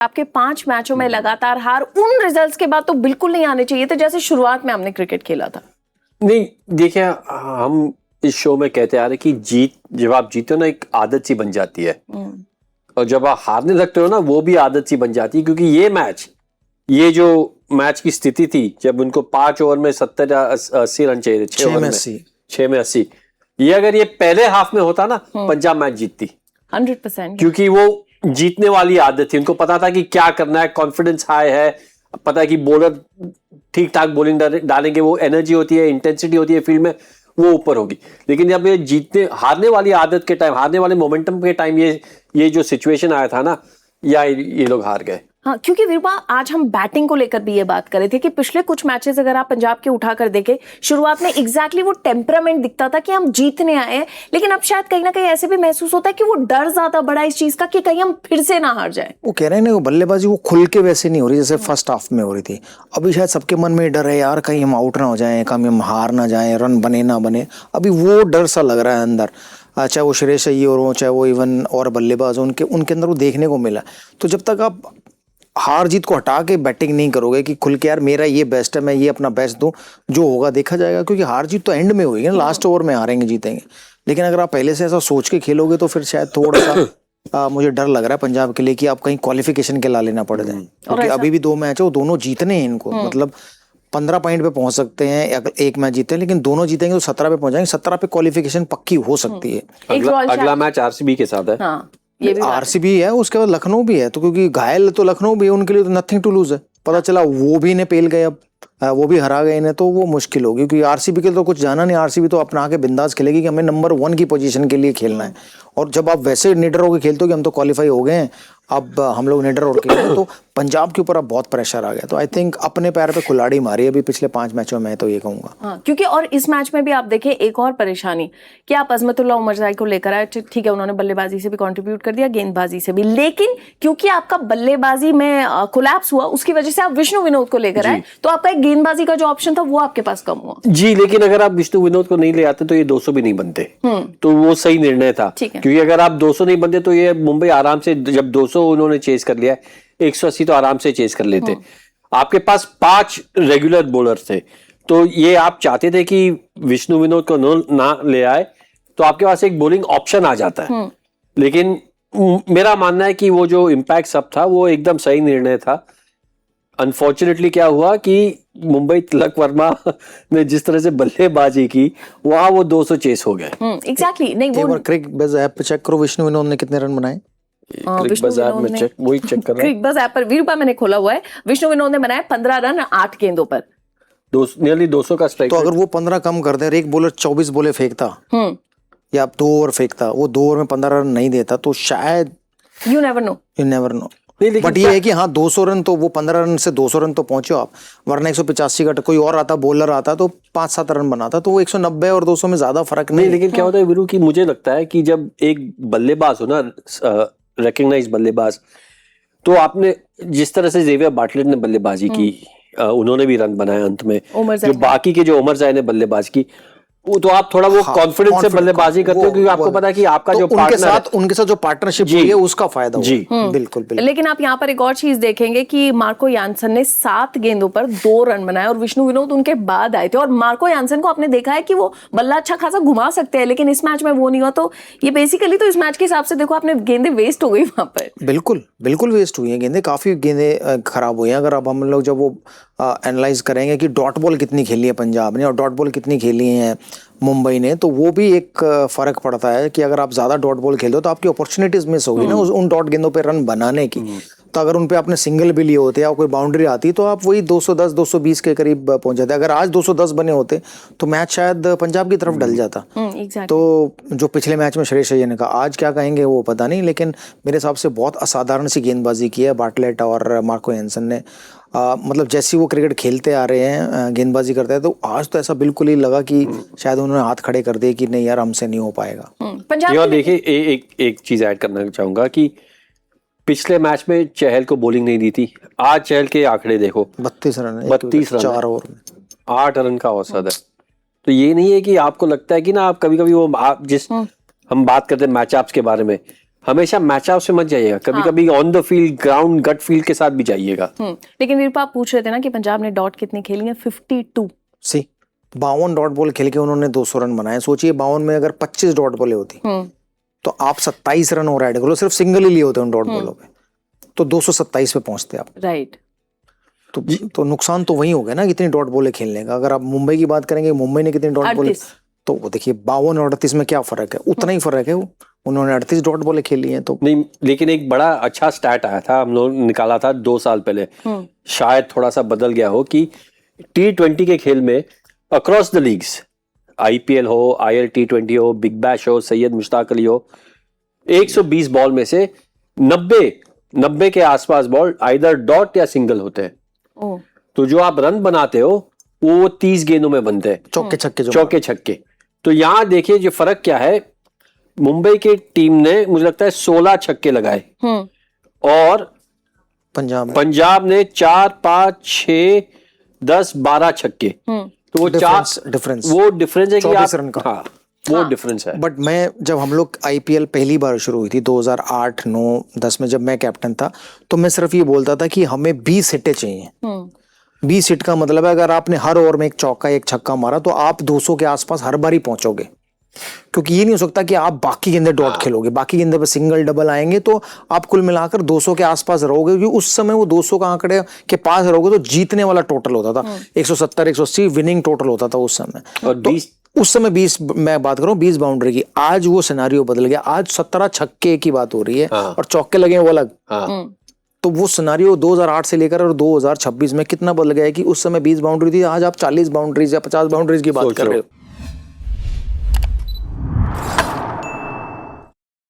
आपके 5 मैचों में लगातार हार उन रिजल्ट्स के बाद तो बिल्कुल नहीं आने चाहिए थे जैसे शुरुआत में हमने क्रिकेट खेला था। नहीं देखिए, हम इस शो में कहते आ रहे कि जब आप जीते हो ना, एक आदत सी बन जाती है, और जब आप हारने लगते हो ना, वो भी आदत सी बन जाती है। क्योंकि ये जो मैच की स्थिति थी, जब उनको 5 ओवर में 70 या 80 रन चाहिए थे, 6 में 80, ये अगर ये पहले हाफ में होता ना, पंजाब मैच जीतती 100%। क्योंकि वो जीतने वाली आदत थी, उनको पता था कि क्या करना है, कॉन्फिडेंस हाई है, पता है कि बॉलर ठीक ठाक बॉलिंग डालेंगे, वो एनर्जी होती है, इंटेंसिटी होती है फील्ड में, वो ऊपर होगी। लेकिन जब ये हारने वाली आदत के टाइम, हारने वाले मोमेंटम के टाइम ये जो सिचुएशन आया था ना, या ये लोग हार गए। हाँ, क्योंकि वीरूपा आज हम बैटिंग को लेकर भी ये बात कर रहे थे कि पिछले कुछ मैचेस अगर आप पंजाब के उठाकर देखें, शुरुआत में एग्जैक्टली वो टेम्परामेंट दिखता था कि हम जीतने आए हैं, लेकिन अब शायद कहीं ना कहीं ऐसे भी महसूस होता है कि वो डर ज्यादा बड़ा इस चीज का कि कहीं हम फिर से ना हार जाए। वो कह रहे हैं ना, वो बल्लेबाजी वो खुल के वैसे नहीं हो रही जैसे फर्स्ट हाफ में हो रही थी। अभी शायद सबके मन में डर है, यार कहीं हम आउट ना हो जाएं, कहीं हम हार ना जाएं, रन बने ना बने, अभी वो डर सा लग रहा है अंदर। चाहे वो श्रेयस अय्यर हो, चाहे वो इवन और बल्लेबाज हो, उनके अंदर वो देखने को मिला। तो जब तक आप हार जीत को हटा के बैटिंग नहीं करोगे कि खुल के यार मेरा ये बेस्ट है, मैं ये अपना बेस्ट दूं, जो होगा देखा जाएगा। क्योंकि हार जीत तो एंड में होगी ना, लास्ट ओवर में हारेंगे जीतेंगे। लेकिन अगर आप पहले से ऐसा सोच के खेलोगे तो फिर शायद थोड़ा सा मुझे डर लग रहा है पंजाब के लिए कि आप कहीं क्वालिफिकेशन के ला लेना पड़ जाए। क्योंकि अभी भी 2 मैच है, वो दोनों जीतने हैं इनको, मतलब 15 पॉइंट पे पहुंच सकते हैं, एक मैच जीते हैं, लेकिन दोनों जीतेंगे तो 17 पे पहुंच जाएंगे। 17 पे क्वालिफिकेशन पक्की हो सकती है। अगला मैच आरसीबी के साथ है। हाँ, ये भी आरसीबी है, उसके बाद लखनऊ भी है, तो क्योंकि घायल तो लखनऊ भी है, उनके लिए तो नथिंग टू लूज है। पता चला वो भी इन्हें पेल गए, अब वो भी हरा गए इन्हें, तो वो मुश्किल होगी। क्योंकि आरसीबी के तो कुछ जाना नहीं, आरसीबी तो अपना आके बिंदास खेलेगी कि हमें नंबर 1 की पोजीशन के लिए खेलना है। और जब आप वैसे निडर होकर खेलते हो कि हम तो क्वालिफाई हो गए हैं, अब हम लोग निडर होकर खेलें, तो पंजाब के ऊपर अब बहुत प्रेशर आ गया। तो आई थिंक अपने पैर पे कुल्हाड़ी मारी अभी पिछले 5 मैचों में, तो ये कहूंगा। हाँ, क्योंकि और इस मैच में भी आप देखें एक और परेशानी कि आप अजमतुल्लाह उमरजाई को लेकर आए, ठीक है उन्होंने बल्लेबाजी से भी कंट्रीब्यूट कर दिया, गेंदबाजी से भी, लेकिन क्योंकि आपका बल्लेबाजी में कोलैप्स हुआ, उसकी वजह से आप विष्णु विनोद को लेकर आए, तो आपका एक गेंदबाजी का जो ऑप्शन था वो आपके पास कम हुआ। जी, लेकिन अगर आप विष्णु विनोद को नहीं ले आते तो ये 200 भी नहीं बनते, तो वो सही निर्णय था। क्योंकि अगर आप 200 नहीं बनते तो ये मुंबई आराम से, जब 200 उन्होंने चेज कर लिया, 180 तो आराम से चेज कर लेते। आपके पास 5 रेगुलर बॉलर थे, तो ये आप चाहते थे कि विष्णु विनोद को ना ले आए, तो आपके पास एक बॉलिंग ऑप्शन आ जाता है। लेकिन मेरा मानना है कि वो जो इम्पैक्ट सब था वो एकदम सही निर्णय था। अनफॉर्चुनेटली क्या हुआ कि मुंबई, तिलक वर्मा ने जिस तरह से बल्लेबाजी की, वहां वो 200 चेस हो गए। एग्जैक्टली। नहीं, वो क्रिकबज़ ऐप पे चेक करो, विष्णु विनोद ने कितने रन बनाए। क्रिकबज़ ऐप में चेक, वही चेक कर रहा हूं। क्रिकबज़ ऐप पर वीरूपा मैंने खोला हुआ है, विष्णु विनोद ने बनाए 15 रन 8 गेंदों पर, नियरली 200 का स्ट्राइक। तो अगर वो 15 कम कर दे और एक बॉलर 24 बॉले फेंकता या 2 ओवर फेंकता, वो 2 ओवर में 15 रन नहीं देता, तो शायद यू नेवर नो। बट ये है कि हाँ 200 रन तो वो 15 रन से 200 रन तो पहुंचे आप, वरना 185 का कोई और आता, बॉलर आता तो 5-7 रन बनाता, तो वो 190 और 200 में ज्यादा फर्क नहीं। लेकिन क्या होता है वीरू, की मुझे लगता है कि जब एक बल्लेबाज हो ना, रिकग्नाइज बल्लेबाज, तो आपने जिस तरह से जेवियर बाटलेट ने बल्लेबाजी की, उन्होंने भी रन बनाए अंत में, जो बाकी के जो उमरजाई ने बल्लेबाजी की, वो तो आप थोड़ा वो कॉन्फिडेंस से बल्लेबाजी करते हो, क्योंकि आपको पता है कि आपका जो उनके साथ जो पार्टनरशिप हुई है उसका फायदा हुआ। जी बिल्कुल। लेकिन आप यहाँ पर एक और चीज देखेंगे कि मार्को यानसन ने 7 गेंदों पर 2 रन बनाए और विष्णु विनोद उनके बाद आए थे, और मार्को यानसन को आपने देखा है कि वो बल्ला अच्छा खासा घुमा सकते हैं, लेकिन इस मैच में वो नहीं हुआ। तो ये बेसिकली तो इस मैच के हिसाब से देखो, आपने गेंदें वेस्ट हो गई वहां पर। बिल्कुल वेस्ट हुई है गेंदें, काफी गेंदें खराब हुई हैं। अगर अब हम लोग जब वो एनालाइज करेंगे कि डॉट बॉल कितनी खेली है पंजाब ने और डॉट बॉल कितनी खेली है मुंबई ने, तो वो भी एक फर्क पड़ता है कि अगर आप ज्यादा डॉट बॉल खेलते हो तो आपकी अपॉर्चुनिटीज मिस होगी ना उन डॉट गेंदों पे रन बनाने की। तो अगर उन पे आपने सिंगल भी लिए होते या कोई बाउंड्री आती तो आप वही 210-220 के करीब पहुंच जाते। अगर आज 210 बने होते तो मैच शायद पंजाब की तरफ ढल जाता। तो जो पिछले मैच में श्रेयस अय्यर ने कहा, आज क्या कहेंगे वो पता नहीं, लेकिन मेरे हिसाब से बहुत असाधारण सी गेंदबाजी की है बाटलेट और मार्को यानसन ने। मतलब जैसे वो क्रिकेट खेलते आ रहे हैं, गेंदबाजी करते हैं, तो आज तो ऐसा बिल्कुल ही लगा कि शायद उन्होंने हाथ खड़े कर दिए कि नहीं यार हमसे नहीं हो पाएगा। पंजाब देखिए एक चीज ऐड करना चाहूंगा कि पिछले मैच में चहल को बॉलिंग नहीं दी थी, आज चहल के आंकड़े देखो, 32 रन 4 ओवर में 8 रन का औसत है। तो ये नहीं है कि आपको लगता है कि ना, आप कभी कभी वो हम बात करते हैं मैचअप्स के बारे में, हमेशा मैच आउट से मत जाइएगा, कभी कभी on the field ground gut field के साथ भी जाइएगा। लेकिन वीरप्पा आप पूछ रहे थे ना कि पंजाब ने डॉट कितनी खेली है, 52। सी 52 डॉट बॉल खेल के उन्होंने 200 रन बनाए। सोचिए 52 में अगर 25 डॉट बॉलें होती तो आप 27 रन और ऐड करो, सिर्फ सिंगल ही लिए होते उन डॉट बॉलों पे, तो 227 पे पहुंचते आप। राइट। तो नुकसान तो वही हो गया ना कितनी डॉट बॉलें खेलने का। अगर आप मुंबई की बात करेंगे, मुंबई ने कितनी डॉट बॉलें, तो वो देखिए 52 और 38 में क्या फर्क है, उतना ही फर्क है। वो उन्होंने 38 डॉट बॉलें खेली हैं तो नहीं, लेकिन एक बड़ा अच्छा स्टैट आया था, हम लोग निकाला था 2 साल पहले, शायद थोड़ा सा बदल गया हो, कि T20 के खेल में अक्रॉस द लीग्स, IPL हो, IL T20 हो, बिग बैश हो, सैयद मुश्ताक अली हो, 120 बॉल में से 90 के आसपास बॉल आइदर डॉट या सिंगल होते हैं। तो जो आप रन बनाते हो वो 30 गेंदों में बनते हैं, चौके छक्के। तो यहां देखिए जो फर्क क्या है, मुंबई की टीम ने मुझे लगता है 16 छक्के लगाए और पंजाब ने 4, 5, 6, 10, 12 छक्के। तो वो डिफरेंस है कि 24 रन का। हाँ, वो डिफरेंस है। बट मैं जब हम लोग IPL पहली बार शुरू हुई थी 2008, 9, 10 में जब मैं कैप्टन था, तो मैं सिर्फ ये बोलता था कि हमें 20 हिटें चाहिए। 20 हिट का मतलब है अगर आपने हर ओवर में एक चौका एक छक्का मारा तो आप 200 के आसपास हर बार ही पहुंचोगे, क्योंकि ये नहीं हो सकता कि आप बाकी गेंदे डॉट खेलोगे, बाकी गेंदे पे सिंगल डबल आएंगे तो आप कुल मिलाकर 200 के आसपास रहोगे, क्योंकि उस समय वो 200 का आंकड़े के पास रहोगे तो जीतने वाला टोटल होता था 170 180 विनिंग टोटल होता था उस समय। और तो उस समय 20, मैं बात कर रहा हूँ 20 बाउंड्री की। आज वो सिनेरियो बदल गया, आज 17 छक्के की बात हो रही है और चौके लगे वो अलग। तो वो सिनेरियो 2008 से लेकर और 2026 में कितना बदल गया है कि उस समय 20 बाउंड्री थी, आज आप 40 बाउंड्रीज या 50 बाउंड्रीज की बात कर रहे हो।